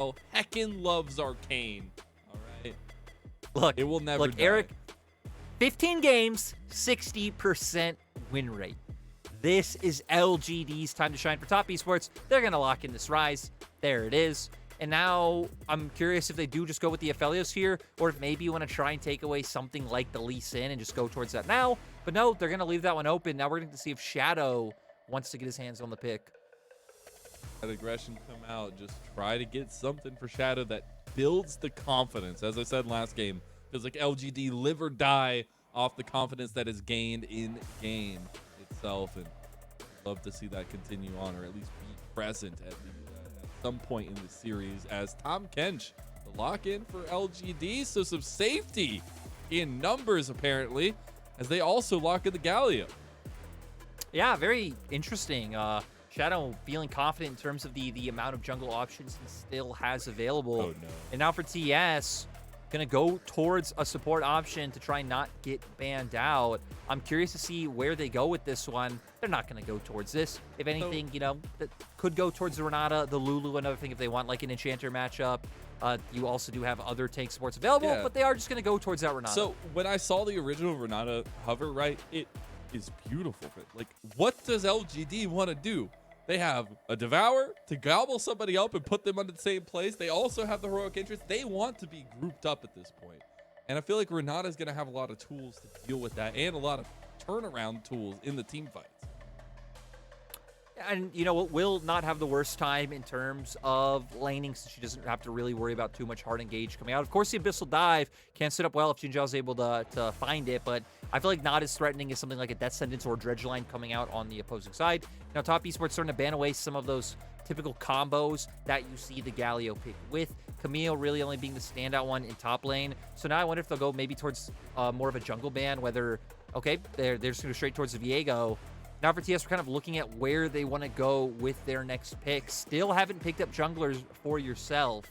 Oh, heckin' loves Arcane. All right. Look, It will never die. Eric, 15 games, 60% win rate. This is LGD's time to shine for top esports. They're going to lock in this Ryze. There it is. And now I'm curious if they do just go with the Aphelios here, or if maybe you want to try and take away something like the Lee Sin and just go towards that now. But no, they're going to leave that one open. Now we're going to see if Shadow wants to get his hands on the pick. That aggression come out. Just try to get something for Shadow that builds the confidence. As I said last game, feels like LGD live or die off the confidence that is gained in game itself. And love to see that continue on, or at least be present at some point in the series as Tahm Kench, the lock-in for LGD. So some safety in numbers, apparently, as they also lock in the Galio. Yeah, very interesting. Shadow feeling confident in terms of the amount of jungle options he still has available. Oh, no. And now for TS, going to go towards a support option to try not get banned out. I'm curious to see where they go with this one. They're not going to go towards this. If anything, you know, that could go towards the Ranata, the Lulu, another thing if they want like an Enchanter matchup. You also do have other tank supports available, but they are just going to go towards that Ranata. So when I saw the original Ranata hover, right, it is beautiful. But like, what does LGD want to do? They have a Devour to gobble somebody up and put them under the same place. They also have the heroic interest. They want to be grouped up at this point. And I feel like Ranata is going to have a lot of tools to deal with that and a lot of turnaround tools in the team fights. And, you know, will not have the worst time in terms of laning since she doesn't have to really worry about too much hard engage coming out. Of course, the Abyssal Dive can sit up well if JinJiao is able to find it, but I feel like not as threatening as something like a Death Sentence or Dredge Line coming out on the opposing side. Now, top esports starting to ban away some of those typical combos that you see the Galio pick with. Camille really only being the standout one in top lane. So now I wonder if they'll go maybe towards more of a jungle ban, whether, okay, they're just going to go straight towards the Viego. Now for TS, we're kind of looking at where they want to go with their next pick. Still haven't picked up junglers for yourself.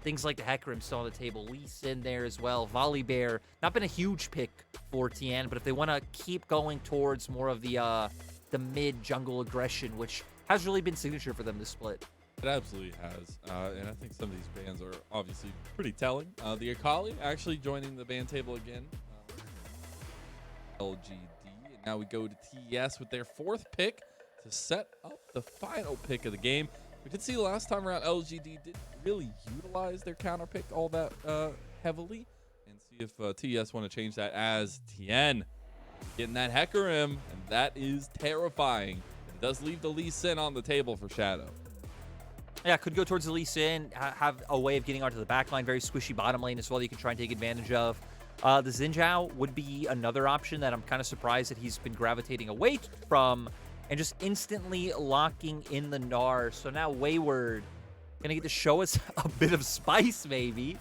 Things like the Hecarim still on the table. Lee Sin there as well. Volibear, not been a huge pick for Tian, but if they want to keep going towards more of the mid-jungle aggression, which has really been signature for them this split. It absolutely has. And I think some of these bans are obviously pretty telling. The Akali actually joining the ban table again. LGD. Now we go to TES with their fourth pick to set up the final pick of the game. We did see last time around LGD didn't really utilize their counter pick all that heavily. And see if TES want to change that as Tian getting that Hecarim. And that is terrifying. It does leave the Lee Sin on the table for Shadow. Yeah, could go towards the Lee Sin, have a way of getting onto the back line, very squishy bottom lane as well that you can try and take advantage of. The JinJiao would be another option that I'm kind of surprised that he's been gravitating away from and just instantly locking in the Gnar. So now Wayward gonna get to show us a bit of spice, maybe.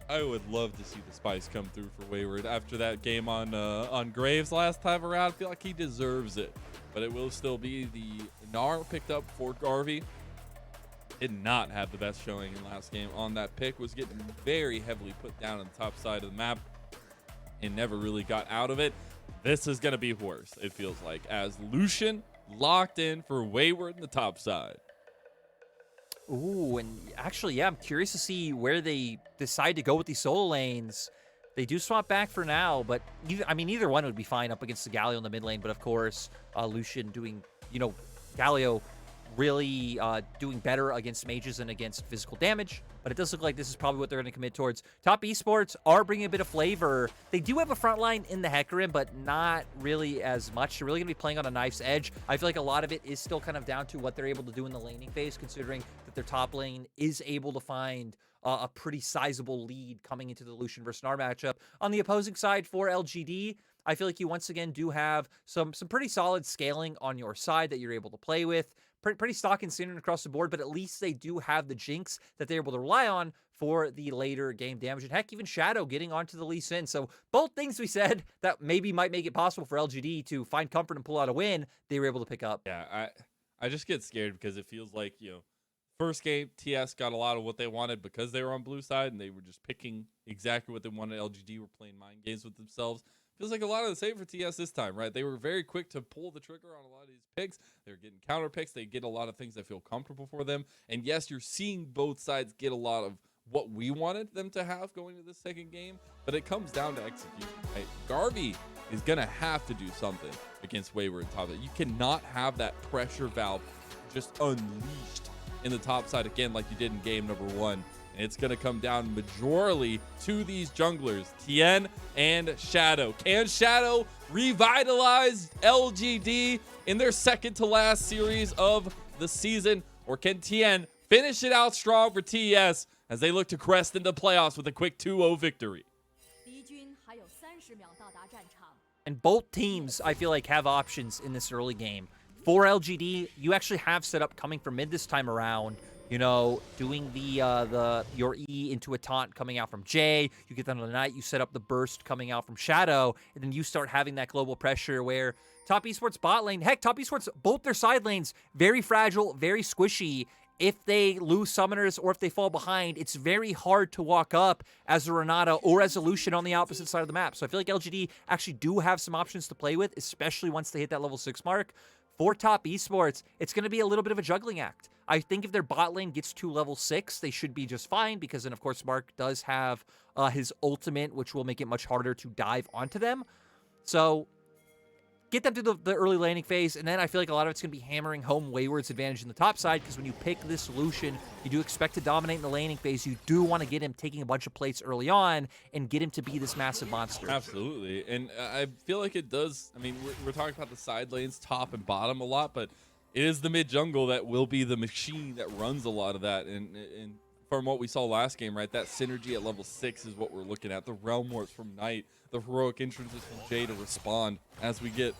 I would love to see the spice come through for Wayward after that game on Graves last time around. I feel like he deserves it, but it will still be the Gnar picked up for Garvey. Did not have the best showing in last game on that pick, was getting very heavily put down on the top side of the map and never really got out of it. This is going to be worse, it feels like, as Lucian locked in for Wayward in the top side. Ooh, and actually, yeah, I'm curious to see where they decide to go with these solo lanes. They do swap back for now, but either one would be fine up against the Galio in the mid lane, but of course, Lucian doing, Galio really doing better against mages and against physical damage, but it does look like this is probably what they're going to commit towards. Top esports are bringing a bit of flavor. They do have a front line in the Hecarim, but not really as much. They're really going to be playing on a knife's edge. I feel like a lot of it is still kind of down to what they're able to do in the laning phase, considering that their top lane is able to find a pretty sizable lead coming into the Lucian versus Gnar matchup. On the opposing side for LGD, I feel like you once again do have some pretty solid scaling on your side that you're able to play with. Pretty stock and standard across the board, but at least they do have the Jinx that they're able to rely on for the later game damage. And heck, even Shadow getting onto the Lee Sin. So both things we said that maybe might make it possible for LGD to find comfort and pull out a win, they were able to pick up. Yeah, I just get scared because it feels like, first game, TS got a lot of what they wanted because they were on blue side and they were just picking exactly what they wanted. LGD were playing mind games with themselves. feels like a lot of the same for TS this time, right? They were very quick to pull the trigger on a lot of these picks. They're getting counter picks. They get a lot of things that feel comfortable for them. And yes, you're seeing both sides get a lot of what we wanted them to have going to the second game, but it comes down to execution, right? Garvey is going to have to do something against Wayward top. You cannot have that pressure valve just unleashed in the top side again like you did in game number 1. And it's going to come down majorly to these junglers, Tian and Shadow. Can Shadow revitalize LGD in their second to last series of the season? Or can Tian finish it out strong for TES as they look to crest into playoffs with a quick 2-0 victory? And both teams, I feel like, have options in this early game. For LGD, you actually have set up coming from mid this time around. You know, doing your E into a taunt coming out from Jay. You get that on the night. You set up the burst coming out from Shadow, and then you start having that global pressure where top esports bot lane, heck, top esports, both their side lanes, very fragile, very squishy. If they lose summoners or if they fall behind, it's very hard to walk up as a Ranata or as a Lucian on the opposite side of the map. So I feel like LGD actually do have some options to play with, especially once they hit that level 6 mark. For top esports, it's going to be a little bit of a juggling act. I think if their bot lane gets to level 6, they should be just fine, because then, of course, Mark does have his ultimate, which will make it much harder to dive onto them. So get them through the early laning phase, and then I feel like a lot of it's going to be hammering home Wayward's advantage in the top side, because when you pick this Lucian, you do expect to dominate in the laning phase. You do want to get him taking a bunch of plates early on and get him to be this massive monster. Absolutely, and I feel like it does. I mean, we're talking about the side lanes, top and bottom a lot, but it is the mid jungle that will be the machine that runs a lot of that. And from what we saw last game, right, that synergy at level 6 is what we're looking at. The Realm Warps from Knight, the heroic entrances from Jay to respond as we get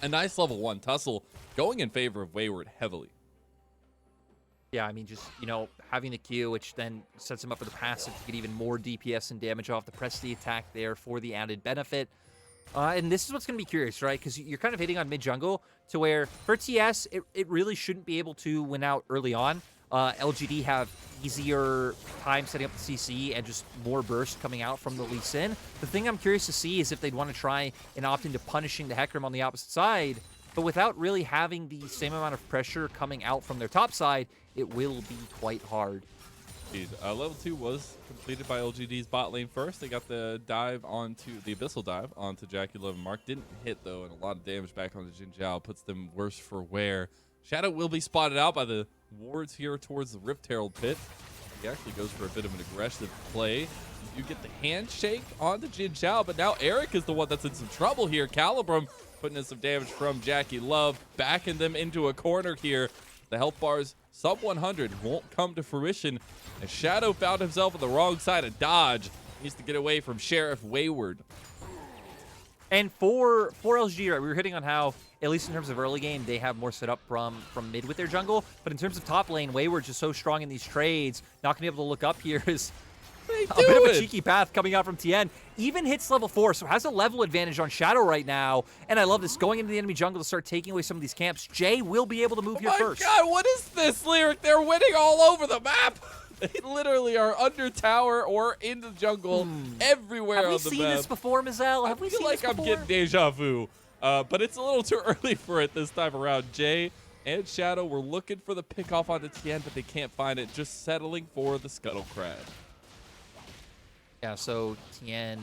a nice level 1 tussle going in favor of Wayward heavily. Yeah, I mean, just, you know, having the Q, which then sets him up for the passive to get even more DPS and damage off the press the attack there for the added benefit. And this is what's going to be curious, right? Because you're kind of hitting on mid-jungle to where, for TS, it really shouldn't be able to win out early on. LGD have easier time setting up the CC and just more burst coming out from the Lee Sin. The thing I'm curious to see is if they'd want to try and opt into punishing the Hecarim on the opposite side, but without really having the same amount of pressure coming out from their top side, it will be quite hard. Indeed. Level 2 was completed by LGD's bot lane first. They got the dive onto the Abyssal dive onto JackeyLove and Mark. Didn't hit, though, and a lot of damage back onto JinJiao puts them worse for wear. Shadow will be spotted out by the wards here towards the Rift Herald pit. He actually goes for a bit of an aggressive play. You get the handshake onto JinJiao, but now Eric is the one that's in some trouble here. Calibrum putting in some damage from JackeyLove, backing them into a corner here. The health bars sub 100 won't come to fruition, as Shadow found himself on the wrong side of dodge. He needs to get away from Sheriff Wayward. And for LGD, right, we were hitting on how, at least in terms of early game, they have more set up from mid with their jungle. But in terms of top lane, Wayward's just so strong in these trades. Not going to be able to look up here is a bit of a cheeky path coming out from Tian. Even hits level 4, so has a level advantage on Shadow right now. And I love this. Going into the enemy jungle to start taking away some of these camps. Jay will be able to move here first. Oh my god, what is this lyric? They're winning all over the map. They literally are under tower or in the jungle everywhere on the map. Have we seen this before, Mazel? Have we seen this before? I feel like I'm getting deja vu, but it's a little too early for it this time around. Jay and Shadow were looking for the pick off onto Tian, but they can't find it. Just settling for the Scuttle Crab. Yeah, so Tian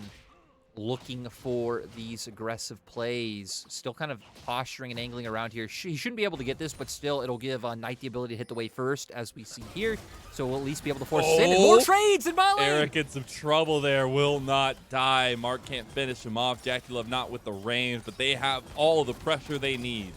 looking for these aggressive plays, still kind of posturing and angling around here. He shouldn't be able to get this, but still it'll give Knight the ability to hit the wave first, as we see here. So we'll at least be able to force it in. And more trades in my lane! Eric in some trouble there, will not die. Mark can't finish him off. JackeyLove not with the range, but they have all the pressure they need.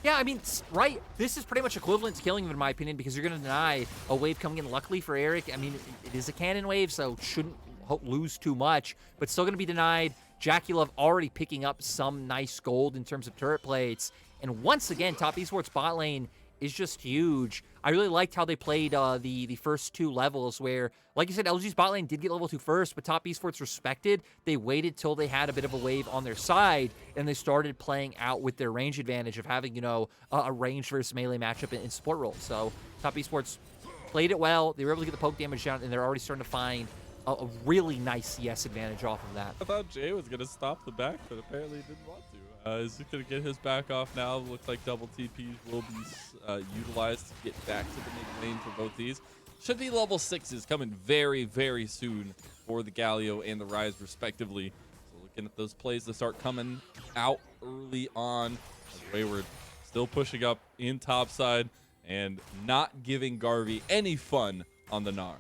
Yeah, I mean, right, this is pretty much equivalent to killing him, in my opinion, because you're going to deny a wave coming in. Luckily for Eric, I mean, it is a cannon wave, so shouldn't lose too much, but still going to be denied. JackeyLove already picking up some nice gold in terms of turret plates. And once again, top esports bot lane is just huge. I really liked how they played the first 2 levels where, like you said, LG's bot lane did get level 2 first, but top esports respected. They waited till they had a bit of a wave on their side, and they started playing out with their range advantage of having, you know, a range versus melee matchup in support roles. So top esports played it well. They were able to get the poke damage down, and they're already starting to find a really nice CS advantage off of that. I thought Jay was going to stop the back, but apparently he didn't want to. Is he going to get his back off now? Looks like double TPs will be utilized to get back to the mid lane for both these. Should be level 6s coming very, very soon for the Galio and the Ryze respectively. So looking at those plays to start coming out early on. Wayward still pushing up in top side and not giving Garvey any fun on the Gnar.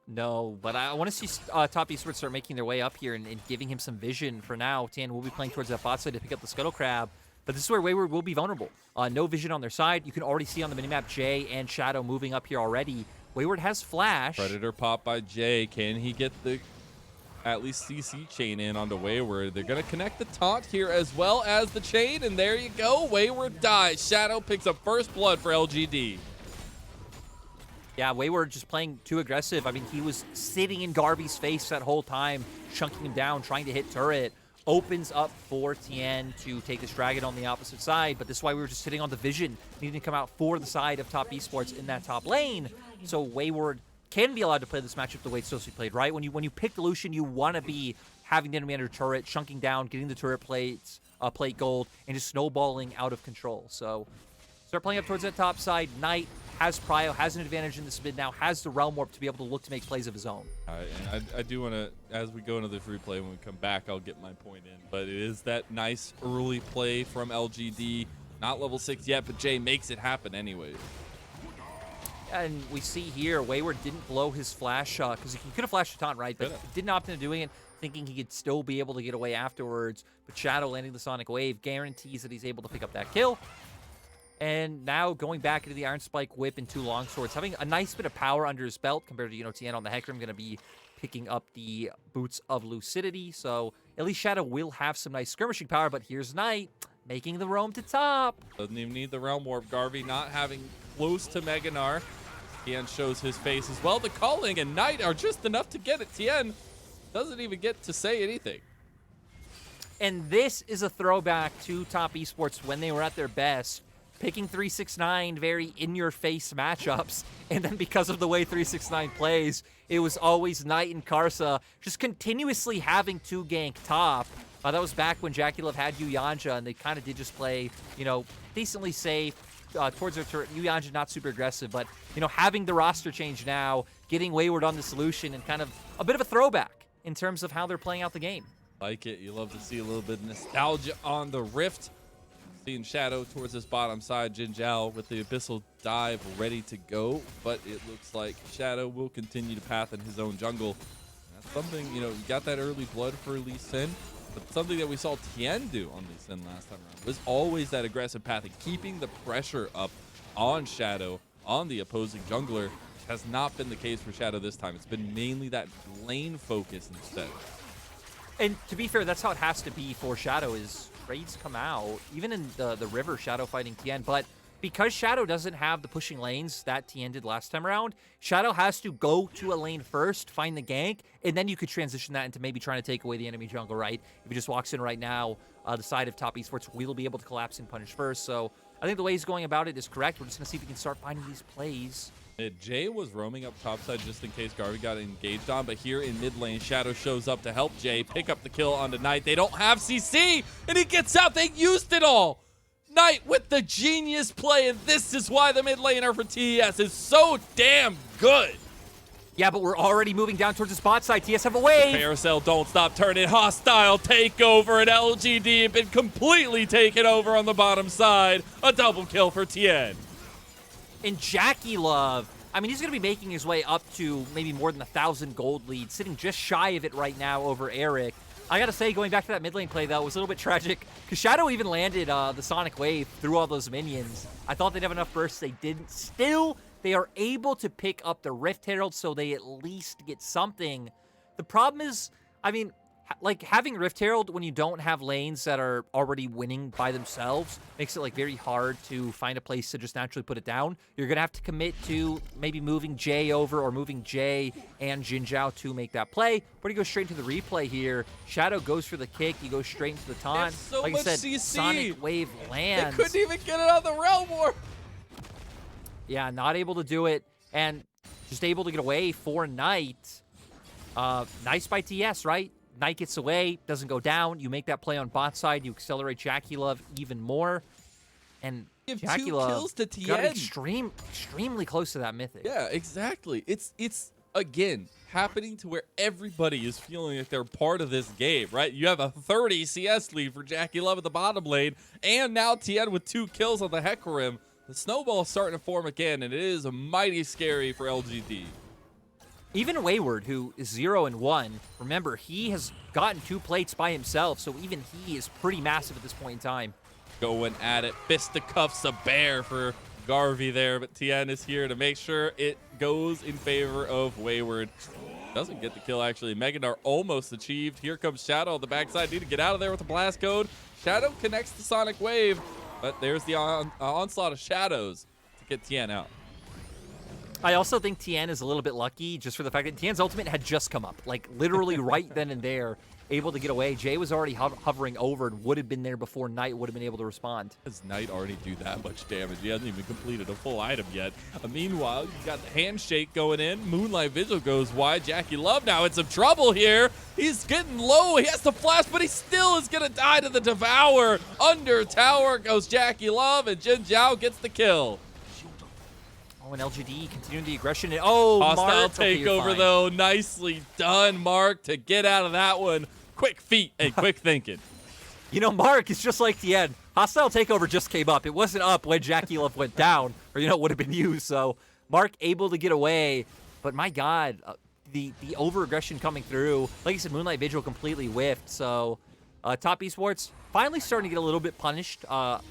No, but I want to see top Esports start making their way up here and giving him some vision for now. Tian will be playing towards that bot side to pick up the Scuttle Crab, but this is where Wayward will be vulnerable. No vision on their side. You can already see on the minimap Jay and Shadow moving up here already. Wayward has flash. Predator pop by Jay. Can he get the at least CC chain in onto Wayward? They're going to connect the taunt here as well as the chain, and there you go. Wayward dies. Shadow picks up first blood for LGD. Yeah, Wayward just playing too aggressive. I mean, he was sitting in Garvey's face that whole time, chunking him down, trying to hit turret. Opens up for Tian to take this dragon on the opposite side, but this is why we were just sitting on the vision, needing to come out for the side of top Esports in that top lane. So Wayward can be allowed to play this matchup the way it's supposed to be played, right? When you pick the Lucian, you want to be having the enemy under turret, chunking down, getting the turret plates, plate gold, and just snowballing out of control. So start playing up towards that top side. Knight has prio, has an advantage in this mid now, has the realm warp to be able to look to make plays of his own. I do want to, as we go into this replay, when we come back, I'll get my point in. But it is that nice early play from LGD. Not level 6 yet, but Jay makes it happen anyways. And we see here, Wayward didn't blow his flash, because he could have flashed a taunt, right? But didn't opt into doing it, thinking he could still be able to get away afterwards. But Shadow landing the Sonic Wave guarantees that he's able to pick up that kill. And now going back into the Iron Spike Whip and 2 longswords, having a nice bit of power under his belt compared to, Tian on the Hecarim, going to be picking up the Boots of Lucidity. So at least Shadow will have some nice skirmishing power, but here's Knight making the roam to top. Doesn't even need the Realm Warp. Garvey not having close to Mega Gnar. Tian shows his face as well. The Calling and Knight are just enough to get it. Tian doesn't even get to say anything. And this is a throwback to top Esports when they were at their best, picking 369 very in-your-face matchups, and then because of the way 369 plays, it was always Knight and Karsa just continuously having to gank top. That was back when JackeyLove had Yuyanja, and they kind of did just play, decently safe towards their turret. Yuyanja not super aggressive, but, having the roster change now, getting Wayward on the solution, and kind of a bit of a throwback in terms of how they're playing out the game. Like it. You love to see a little bit of nostalgia on the Rift. Seeing Shadow towards this bottom side. JinJiao with the Abyssal Dive ready to go, but it looks like Shadow will continue to path in his own jungle. That's something, you got that early blood for Lee Sin, but something that we saw Tian do on Lee Sin last time around was always that aggressive pathing, keeping the pressure up on Shadow, on the opposing jungler, which has not been the case for Shadow this time. It's been mainly that lane focus instead. And to be fair, that's how it has to be for Shadow, is trades come out, even in the river, Shadow fighting Tian, but because Shadow doesn't have the pushing lanes that Tian did last time around, Shadow has to go to a lane first, find the gank, and then you could transition that into maybe trying to take away the enemy jungle, right? If he just walks in right now, the side of top Esports will be able to collapse and punish first, so I think the way he's going about it is correct. We're just going to see if we can start finding these plays. Jay was roaming up topside just in case Garvey got engaged on, but here in mid lane, Shadow shows up to help Jay pick up the kill onto Knight. They don't have CC, and he gets out. They used it all. Knight with the genius play, and this is why the mid laner for TES is so damn good. Yeah, but we're already moving down towards the spot side. TES have a wave. Carousel don't stop turning. Hostile takeover, and LGD have been completely taken over on the bottom side. A double kill for Tian. And JackeyLove, I mean, he's going to be making his way up to maybe more than 1,000 gold lead, sitting just shy of it right now over Eric. I got to say, going back to that mid lane play, though, it was a little bit tragic, because Shadow even landed the Sonic Wave through all those minions. I thought they'd have enough bursts. They didn't. Still, they are able to pick up the Rift Herald, so they at least get something. The problem is, I mean, like, having Rift Herald when you don't have lanes that are already winning by themselves makes it, like, very hard to find a place to just naturally put it down. You're going to have to commit to maybe moving Jay over or moving Jay and JinJiao to make that play. We're going to go straight to the replay here. Shadow goes for the kick. You go straight into the taunt. So like I said, CC. Sonic Wave lands. They couldn't even get it on the Realm Warp. Yeah, not able to do it. And just able to get away for Knight. Nice by TS, right? Knight gets away, doesn't go down. You make that play on bot side. You accelerate JackeyLove even more. And Give 2 JackeyLove kills to got Tian. extremely close to that mythic. Yeah, exactly. It's again happening to where everybody is feeling like they're part of this game, right? You have a 30 CS lead for JackeyLove at the bottom lane, and now Tian with 2 kills on the Hecarim. The snowball's starting to form again, and it is mighty scary for LGD. Even Wayward, who is 0-1, remember, he has gotten 2 plates by himself, so even he is pretty massive at this point in time. Going at it. Fisticuffs a bear for Garvey there, but Tian is here to make sure it goes in favor of Wayward. Doesn't get the kill, actually. Gnar almost achieved. Here comes Shadow on the backside. Need to get out of there with the blast code. Shadow connects the Sonic Wave, but there's the onslaught of Shadows to get Tian out. I also think Tian is a little bit lucky just for the fact that Tian's ultimate had just come up, like literally right then and there, able to get away. Jay was already hovering over and would have been there before Knight would have been able to respond. Does Knight already do that much damage? He hasn't even completed a full item yet. Meanwhile, you got the handshake going in. Moonlight Vigil goes wide. JackeyLove now in some trouble here. He's getting low. He has to flash, but he still is going to die to the Devour. Under tower goes JackeyLove, and JinJiao gets the kill. Oh, and LGD continuing the aggression. And, oh, hostile Mark. takeover, though. Nicely done, Mark, to get out of that one. Quick feet and quick thinking. You know, Mark is just like Tian. Hostile takeover just came up. It wasn't up when JackeyLove went down, or, you know, would have been used. So Mark able to get away. But, my God, the over-aggression coming through. Like I said, Moonlight Vigil completely whiffed. So Top Esports finally starting to get a little bit punished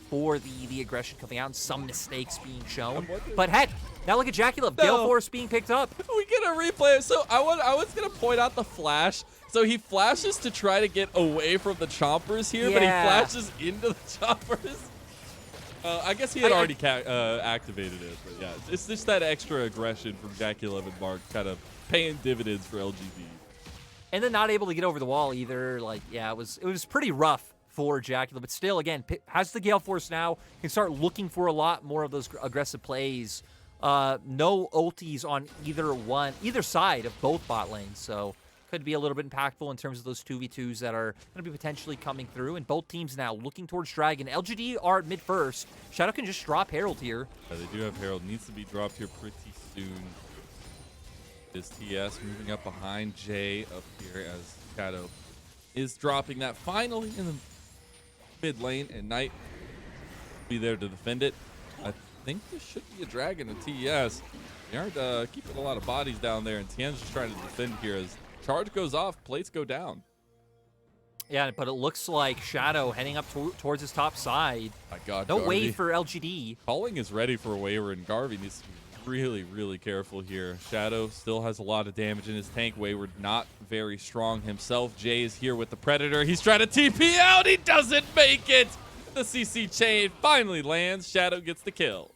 for the aggression coming out and some mistakes being shown. But heck, now look at JackeyLove. No. Gale Force being picked up. We get a replay. So I was going to point out the flash. So he flashes to try to get away from the chompers here, but he flashes into the chompers. I guess he had already activated it. But yeah, it's just that extra aggression from JackeyLove and Mark kind of paying dividends for LGD. And then not able to get over the wall either. Like, yeah, it was pretty rough for JackeyLove. But still, again, has the Gale Force now. Can start looking for a lot more of those aggressive plays. No ultis on either side of both bot lanes. So could be a little bit impactful in terms of those 2v2s that are going to be potentially coming through. And both teams now looking towards Dragon. LGD are at mid first. Shadow can just drop Herald here. Yeah, they do have Herald. Needs to be dropped here pretty soon. Is TS moving up behind Jay up here as Shadow is dropping that finally in the mid lane, and Knight will be there to defend it. I think this should be a Dragon in TES. They aren't keeping a lot of bodies down there, and Tian's just trying to defend here as charge goes off, plates go down. Yeah, but it looks like Shadow heading up towards his top side. My God, no Garvey. wave for LGD. Calling is ready for a Wayward, and Garvey needs to be really, really careful here. Shadow still has a lot of damage in his tank. Wayward not very strong himself. Jay is here with the Predator. He's trying to TP out. He doesn't make it. The CC chain finally lands. Shadow gets the kill.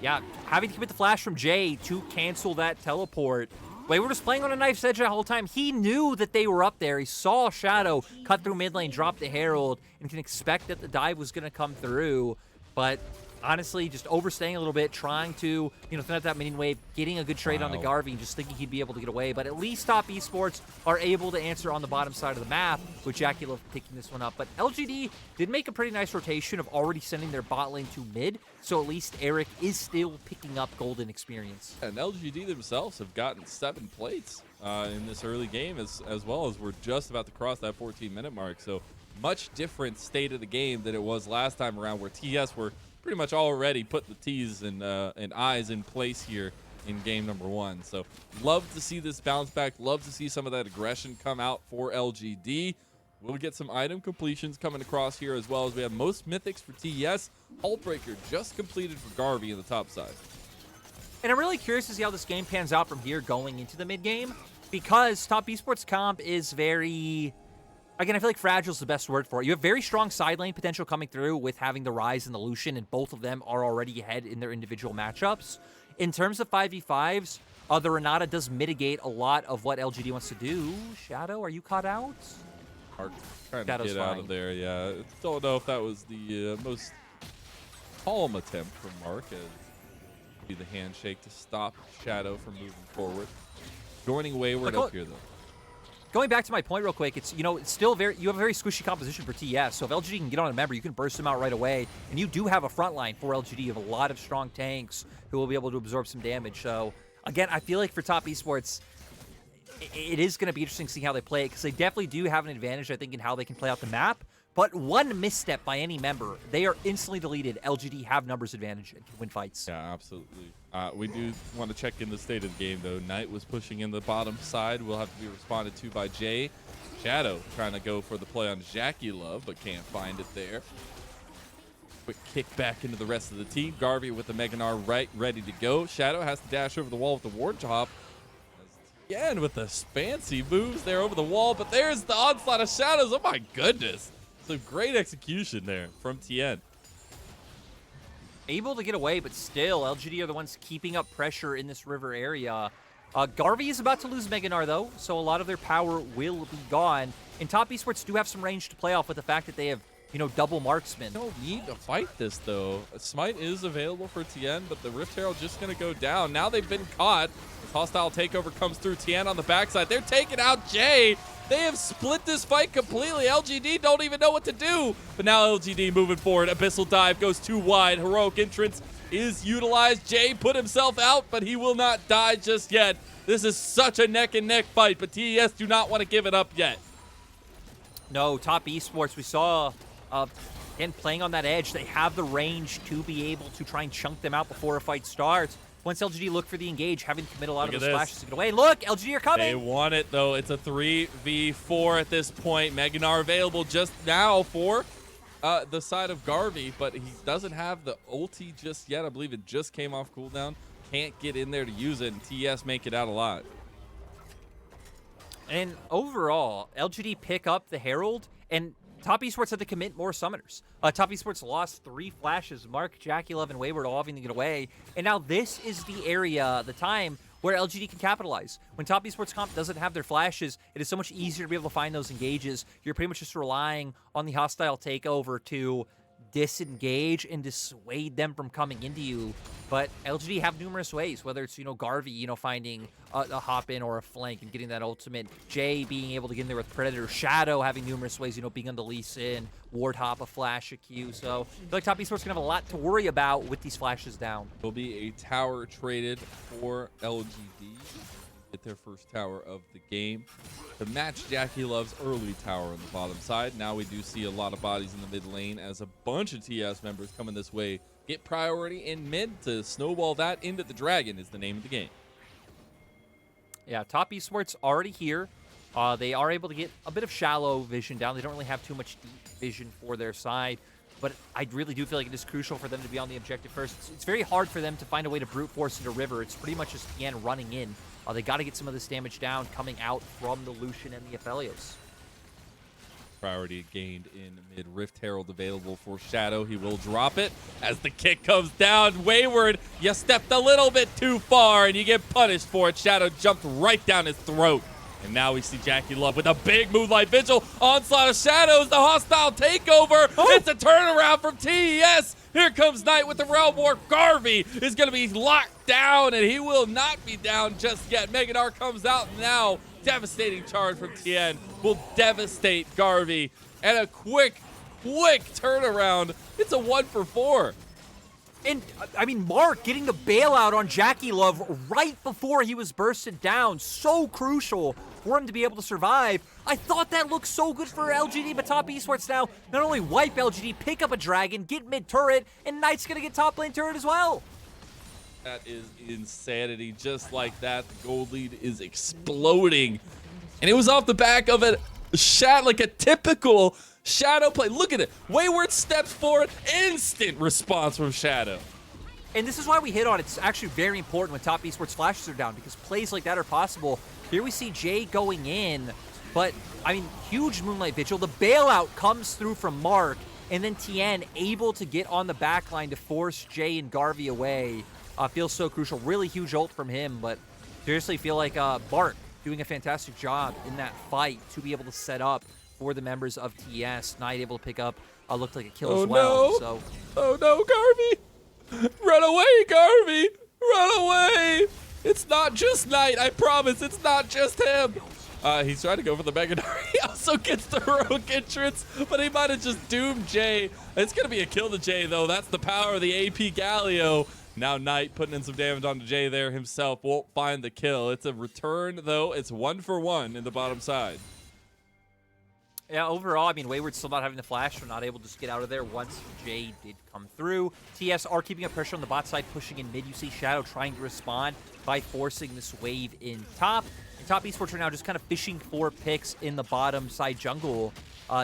Yeah, having to commit the flash from Jay to cancel that teleport. Wayward was playing on a knife's edge that whole time. He knew that they were up there. He saw Shadow cut through mid lane, drop the Herald, and can expect that the dive was going to come through. But honestly, just overstaying a little bit, trying to, throw out that minion wave, getting a good trade on the Garvey, and just thinking he'd be able to get away. But at least Top Esports are able to answer on the bottom side of the map, with JackeyLove picking this one up. But LGD did make a pretty nice rotation of already sending their bot lane to mid, so at least Eric is still picking up golden experience. And LGD themselves have gotten 7 plates in this early game, as well as we're just about to cross that 14-minute mark. So much different state of the game than it was last time around, where TS were pretty much already put the T's and I's in place here in game number 1. So love to see this bounce back. Love to see some of that aggression come out for LGD. We'll get some item completions coming across here, as well as we have most mythics for TES. Hullbreaker just completed for Garvey in the top side. And I'm really curious to see how this game pans out from here going into the mid game, because Top Esports comp is very... Again, I feel like fragile is the best word for it. You have very strong side lane potential coming through with having the Ryze and the Lucian, and both of them are already ahead in their individual matchups. In terms of 5v5s, the Ranata does mitigate a lot of what LGD wants to do. Shadow, are you caught out? Mark trying Shadow's to get out fine. of there, yeah. Don't know if that was the most calm attempt from Mark, as be the handshake to stop Shadow from moving forward. Joining Wayward up here, though. Going back to my point real quick, it's, it's still you have a very squishy composition for TES, so if LGD can get on a member, you can burst them out right away, and you do have a front line for LGD. You have a lot of strong tanks who will be able to absorb some damage. So, again, I feel like for top esports, it is going to be interesting to see how they play it, because they definitely do have an advantage, I think, in how they can play out the map. But one misstep by any member, they are instantly deleted. LGD have numbers advantage and can win fights. Yeah, absolutely. We do want to check in the state of the game, though. Knight was pushing in the bottom side. Will have to be responded to by Jay. Shadow trying to go for the play on JackeyLove, but can't find it there. Quick kick back into the rest of the team. Garvey with the Mega Gnar right ready to go. Shadow has to dash over the wall with the ward chop. Again with the fancy moves there over the wall, but there's the onslaught of shadows. Oh my goodness. So great execution there from Tian. Able to get away, but still, LGD are the ones keeping up pressure in this river area. Garvey is about to lose Mega Gnar, though, so a lot of their power will be gone. And top esports do have some range to play off with the fact that they have, double marksman. No need to fight this, though. A smite is available for Tian, but the Rift Herald just going to go down. Now they've been caught. As hostile takeover comes through, Tian on the backside. They're taking out Jay. They have split this fight completely. LGD don't even know what to do. But now LGD moving forward. Abyssal dive goes too wide. Heroic entrance is utilized. Jay put himself out, but he will not die just yet. This is such a neck-and-neck fight, but TES do not want to give it up yet. No, top esports, we saw, again, playing on that edge. They have the range to be able to try and chunk them out before a fight starts. Once LGD look for the engage, having to commit a lot of those flashes to get away. Look, LGD are coming. They want it, though. It's a 3v4 at this point. Mega Gnar available just now for the side of Garvey, but he doesn't have the ulti just yet. I believe it just came off cooldown. Can't get in there to use it, and TES make it out alive. And overall, LGD pick up the Herald, and top esports had to commit more summoners. Top esports lost 3 flashes. Mark, JackeyLove, and Wayward all having to get away. And now this is the area, the time, where LGD can capitalize. When top esports comp doesn't have their flashes, it is so much easier to be able to find those engages. You're pretty much just relying on the hostile takeover to disengage and dissuade them from coming into you. But LGD have numerous ways, whether it's, Garvey, finding a hop in or a flank and getting that ultimate. Jay being able to get in there with Predator. Shadow having numerous ways, being on the Lucian, ward hop, a flash, a Q. So I feel like top esports gonna have a lot to worry about with these flashes down. There'll be a tower traded for LGD. Get their first tower of the game to match JackeyLove's early tower on the bottom side. Now we do see a lot of bodies in the mid lane as a bunch of TS members coming this way. Get priority in mid to snowball that into the dragon is the name of the game. Yeah, top esports already here. They are able to get a bit of shallow vision down. They don't really have too much deep vision for their side, but I really do feel like it is crucial for them to be on the objective first. It's very hard for them to find a way to brute force into river. It's pretty much just Tian running in. They got to get some of this damage down coming out from the Lucian and the Aphelios. Priority gained in mid. Rift Herald available for Shadow. He will drop it as the kick comes down. Wayward, you stepped a little bit too far and you get punished for it. Shadow jumped right down his throat. And now we see JackeyLove with a big Moonlight Vigil. Onslaught of Shadows, the hostile takeover. Oh. It's a turnaround from TES. Here comes Knight with the Realm War. Garvey is going to be locked down, and he will not be down just yet. Mega Gnar comes out now. Devastating charge from Tian will devastate Garvey. And a quick turnaround. It's a 1-for-4. And, Mark getting the bailout on JackeyLove right before he was bursted down. So crucial for him to be able to survive. I thought that looked so good for LGD, but top esports now not only wipe LGD, pick up a dragon, get mid-turret, and Knight's going to get top lane turret as well. That is insanity. Just like that, the gold lead is exploding. And it was off the back of a typical Shadow play. Look at it. Wayward steps forward. Instant response from Shadow. And this is why we hit on it. It's actually very important when top esports flashes are down, because plays like that are possible. Here we see Jay going in, but, huge Moonlight Vigil. The bailout comes through from Mark, and then Tian able to get on the backline to force Jay and Garvey away. Feels so crucial. Really huge ult from him, but seriously feel like Mark doing a fantastic job in that fight to be able to set up for the members of TES. Knight able to pick up, looked like a kill as well. No. So, oh no, Garvey! Run away, Garvey! Run away! It's not just Knight. I promise. It's not just him. He's trying to go for the Mega Gnar. He also gets the heroic entrance, but he might have just doomed Jay. It's going to be a kill to Jay, though. That's the power of the AP Galio. Now Knight putting in some damage onto Jay there himself. Won't find the kill. It's a return, though. It's 1-for-1 in the bottom side. Yeah, overall, I mean, Wayward's still not having the flash, so not able to just get out of there once Jay did come through. TS are keeping up pressure on the bot side, pushing in mid. You see Shadow trying to respond by forcing this wave in top. And top Esports are now just kind of fishing for picks in the bottom side jungle.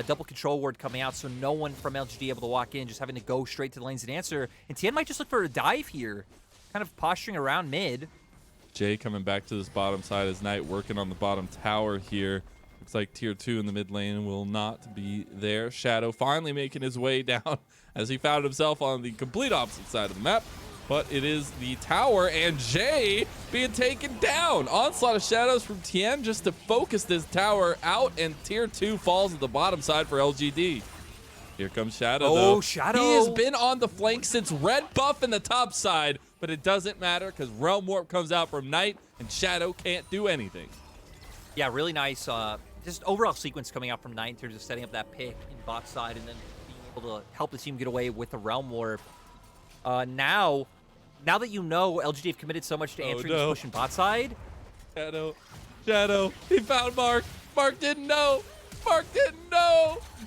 Double control ward coming out, so no one from LGD able to walk in, just having to go straight to the lanes and answer. And Tian might just look for a dive here, kind of posturing around mid. Jay coming back to this bottom side as Knight working on the bottom tower here. Looks like tier 2 in the mid lane will not be there. Shadow finally making his way down as he found himself on the complete opposite side of the map. But it is the tower and Jay being taken down. Onslaught of shadows from Tian just to focus this tower out, and tier 2 falls at the bottom side for LGD. Here comes Shadow, though. Oh, Shadow. He has been on the flank since red buff in the top side, but it doesn't matter because Realm Warp comes out from Knight, and Shadow can't do anything. Yeah, really nice. Just overall sequence coming out from Knight in terms of setting up that pick in bot side and then being able to help the team get away with the Realm Warp. Now that you know LGD have committed so much to answering this push in bot side. Shadow, he found Mark. Mark didn't know.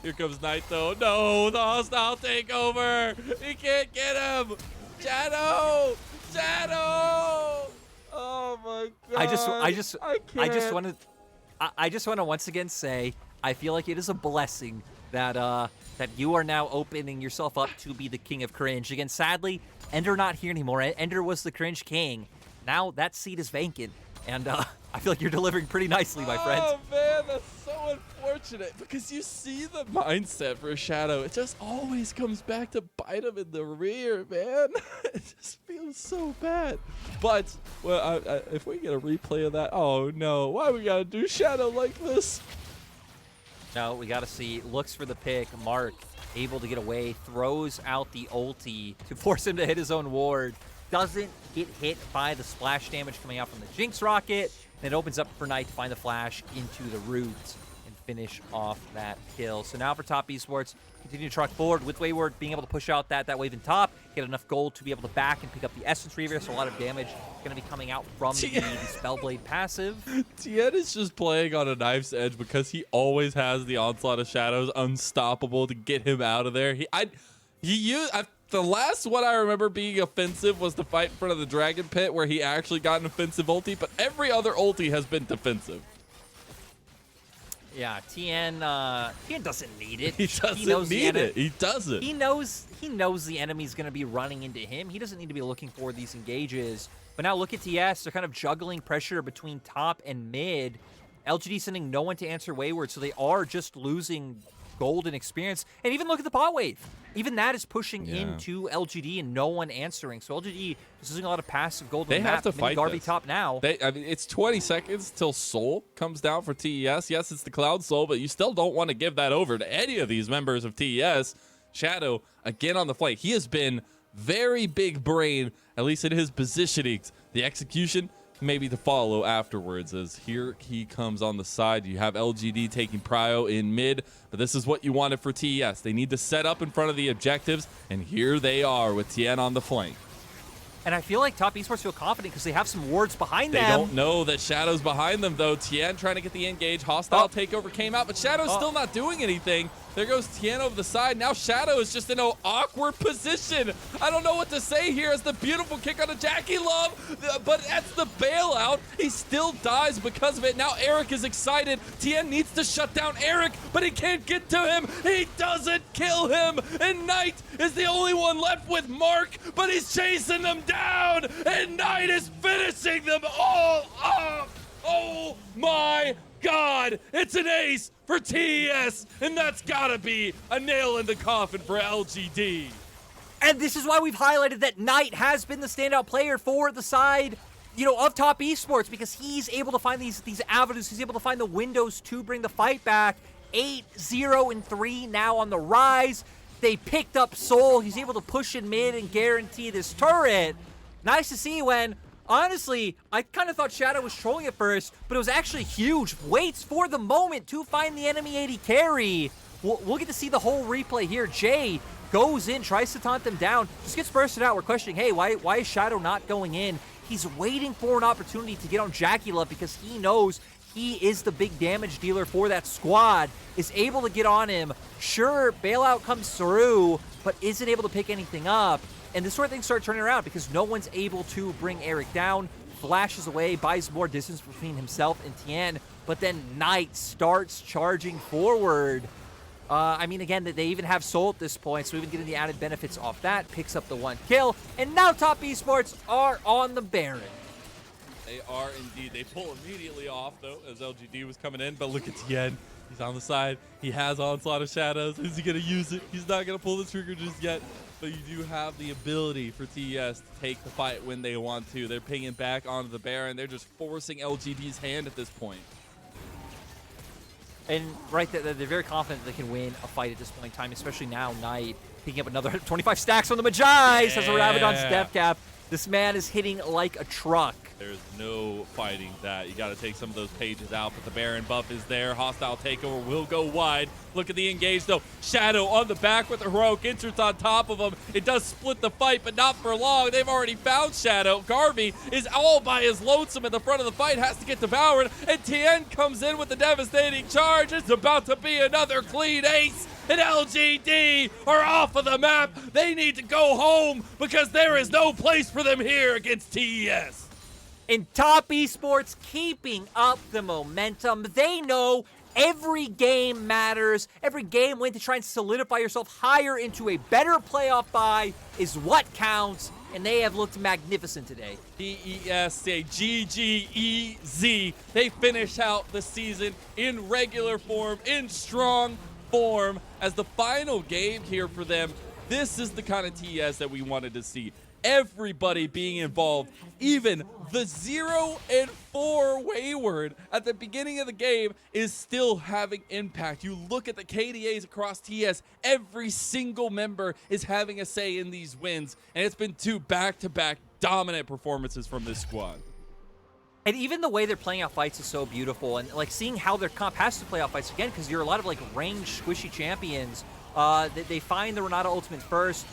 Here comes Knight, though. No, the hostile takeover. He can't get him. Shadow. Oh my God. I just want to once again say I feel like it is a blessing that that you are now opening yourself up to be the king of cringe. Again, sadly, Ender not here anymore. Ender was the cringe king. Now that seat is vacant, and I feel like you're delivering pretty nicely, my friend. Oh man, that's so unfortunate because you see the mindset for Shadow. It just always comes back to bite him in the rear, man. It just feels so bad. But well, if we get a replay of that, oh no, why we gotta do Shadow like this? No, we gotta see. Looks for the pick. Mark able to get away, throws out the ulti to force him to hit his own ward. Doesn't get hit by the splash damage coming out from the Jinx rocket. And it opens up for Knight to find the flash into the root and finish off that kill. So now for top Esports, continue to truck forward with Wayward being able to push out that wave in top, get enough gold to be able to back and pick up the Essence Reaver. So a lot of damage going to be coming out from the Spellblade passive. Tian is just playing on a knife's edge because he always has the Onslaught of Shadows unstoppable to get him out of there. The last one I remember being offensive was the fight in front of the Dragon Pit where he actually got an offensive ulti, but every other ulti has been defensive. Yeah, Tian doesn't need it. He doesn't need it. He doesn't. He knows the enemy's going to be running into him. He doesn't need to be looking for these engages. But now look at TS. They're kind of juggling pressure between top and mid. LGD sending no one to answer Wayward, so they are just losing gold and experience. And even look at the bot wave. Even that is pushing into LGD and no one answering. So LGD is losing a lot of passive gold. They have to fight Garvey this. top now. It's 20 seconds till Soul comes down for TES. Yes, it's the Cloud Soul, but you still don't want to give that over to any of these members of TES. Shadow, again on the flank. He has been very big brain, at least in his positionings. The execution, maybe to follow afterwards, as here he comes on the side. You have LGD taking prio in mid, but this is what you wanted for TES. They need to set up in front of the objectives, and here they are with Tian on the flank. And I feel like top Esports feel confident because they have some wards behind them. They don't know that Shadow's behind them, though. Tian trying to get the engage. Hostile takeover came out, but Shadow's still not doing anything. There goes Tian over the side. Now Shadow is just in an awkward position. I don't know what to say here as the beautiful kick on a JackeyLove, but that's the bailout. He still dies because of it. Now Eric is excited. Tian needs to shut down Eric, but he can't get to him. He doesn't kill him, and Knight is the only one left with Mark, but he's chasing them down, and Knight is finishing them all off. Oh my God, it's an ace for TES, and that's gotta be a nail in the coffin for LGD. And this is why we've highlighted that Knight has been the standout player for the side, of top Esports, because he's able to find these avenues. He's able to find the windows to bring the fight back. 8-0-3 now on the Ryze. They picked up Soul. He's able to push in mid and guarantee this turret. Nice to see when Honestly, I kind of thought Shadow was trolling at first, but it was actually huge. Waits for the moment to find the enemy AD carry. We'll get to see the whole replay here. Jay goes in, tries to taunt them down, just gets bursted out. We're questioning, hey, why is Shadow not going in? He's waiting for an opportunity to get on JackeyLove because he knows he is the big damage dealer for that squad, is able to get on him. Sure, bailout comes through, but isn't able to pick anything up. And this sort of thing starts turning around because no one's able to bring Eric down. Flashes away, buys more distance between himself and Tian, but then Knight starts charging forward. I mean, again, they even have Soul at this point, so even getting the added benefits off that, picks up the 1 kill, and now Top Esports are on the Baron. They are indeed. They pull immediately off, though, as LGD was coming in, but look at Tian. He's on the side. He has Onslaught of Shadows. Is he going to use it? He's not going to pull the trigger just yet, but you do have the ability for TES to take the fight when they want to. They're pinging back onto the Baron. They're just forcing LGD's hand at this point. And right there, they're very confident they can win a fight at this point in time, especially now Knight picking up another 25 stacks on the Magi. Has a Rabadon's death cap. This man is hitting like a truck. There's no fighting that. You got to take some of those pages out, but the Baron buff is there. Hostile takeover will go wide. Look at the engage, though. Shadow on the back with the heroic entrance on top of him. It does split the fight, but not for long. They've already found Shadow. Garvey is all by his lonesome in the front of the fight, has to get devoured, and Tian comes in with the devastating charge. It's about to be another clean ace, and LGD are off of the map. They need to go home because there is no place for them here against TES. And Top Esports keeping up the momentum. They know every game matters. Every game win to try and solidify yourself higher into a better playoff bye is what counts. And they have looked magnificent today. TES G2. They finish out the season in regular form, in strong form as the final game here for them. This is the kind of TES that we wanted to see. Everybody being involved, even the 0-4 Wayward at the beginning of the game is still having impact. You look at the KDAs across TS, every single member is having a say in these wins, and it's been 2 back-to-back dominant performances from this squad. And even the way they're playing out fights is so beautiful, and like seeing how their comp has to play out fights again, because you're a lot of like ranged squishy champions. They find the Ranata ultimate first,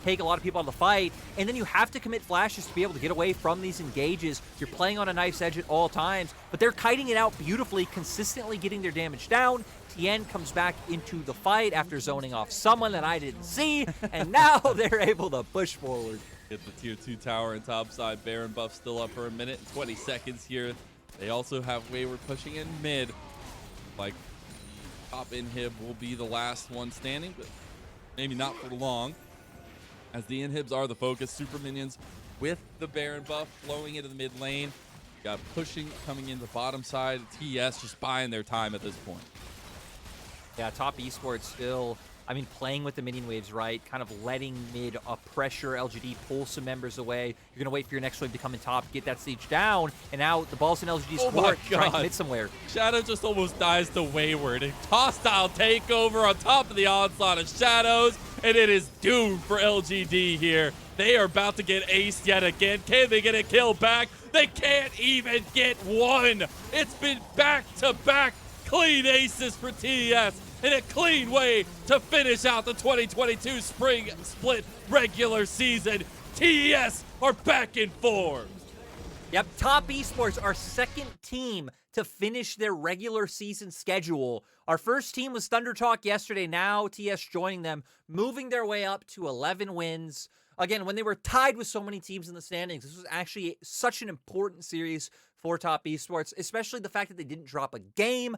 take a lot of people out of the fight, and then you have to commit flashes to be able to get away from these engages. You're playing on a knife's edge at all times, but they're kiting it out beautifully, consistently getting their damage down. Tian comes back into the fight after zoning off someone that I didn't see, and now they're able to push forward. Get the tier 2 tower and top side. Baron buff still up for a minute and 20 seconds here. They also have Wayward pushing in mid. Like, top inhib will be the last one standing, but maybe not for long, as the inhibs are the focus. Super minions with the Baron buff flowing into the mid lane. Got pushing coming in the bottom side. TES just buying their time at this point. Yeah, Top Esports still, I mean, playing with the minion waves, right? Kind of letting mid pressure LGD, pull some members away. You're going to wait for your next wave to come in top, get that stage down, and now the ball's in LGD's court, trying to hit somewhere. Shadow just almost dies to Wayward. A hostile takeover on top of the onslaught of Shadows, and it is doomed for LGD here. They are about to get aced yet again. Can they get a kill back? They can't even get one. It's been back-to-back clean aces for TES, in a clean way to finish out the 2022 Spring Split regular season. TES are back in form. Yep, Top Esports, our second team to finish their regular season schedule. Our first team was Thunder Talk yesterday. Now TS joining them, moving their way up to 11 wins. Again, when they were tied with so many teams in the standings, this was actually such an important series for Top Esports, especially the fact that they didn't drop a game,